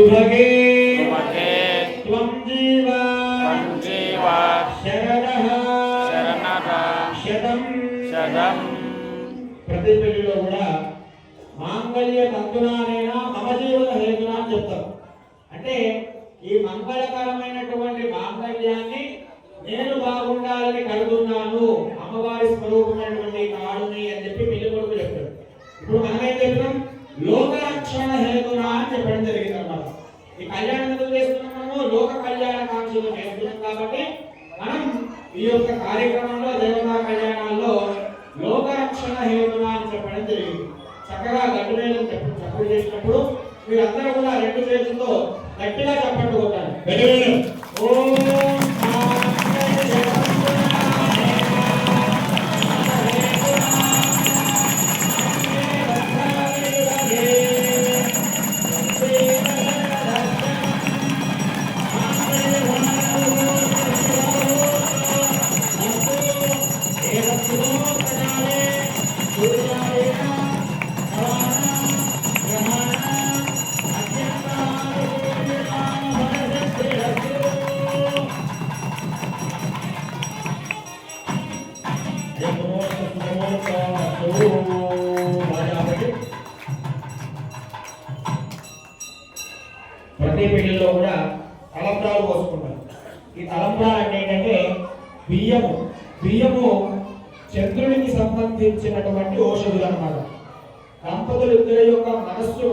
सुभगे त्वं जीव शरणः शतं ప్రతి పెళ్లిలో కూడా మాంగళ్య తంతునానేనా మమ జీవన హేతునా అని చెప్తారు. అంటే ఈ మంగళకరమైనటువంటి మాంగళ్యాన్ని నేను బాగుండాలని కడుతున్నాను, అమ్మవారి స్వరూపమైనటువంటి కాడుని అని చెప్పి పెళ్లి కొడుకు చెప్తాడు. ఇప్పుడు మనమేం చెప్తున్నాం, లోకరక్షణ హేతునా అని చెప్పడం జరిగింది అన్నమాట. ఈ కళ్యాణం ఎందుకు చేస్తున్నాం, మనము లోక కళ్యాణ కాంక్షలు చేస్తున్నాం కాబట్టి మనం ఈ యొక్క కార్యక్రమంలో దేవతా కళ్యాణాల్లో లోకరక్షణ హేతునా అని చెప్పడం జరిగింది. చక్కగా గట్టు మీద చప్పుడు చేసినప్పుడు మీరందరూ కూడా రెండు చేతులతో గట్టిగా చప్పట్లు కొట్టాలి. ఓం ప్రతి పెళ్లిలో కూడా తలంబ్రాలు పోసుకుంటారు. ఈ తలంబ్రాలు అంటే ఏంటంటే బియ్యము చంద్రునికి సంబంధించినటువంటి ఔషధులు అన్నమాట. దంపతులు ఇద్దరి యొక్క మనస్సు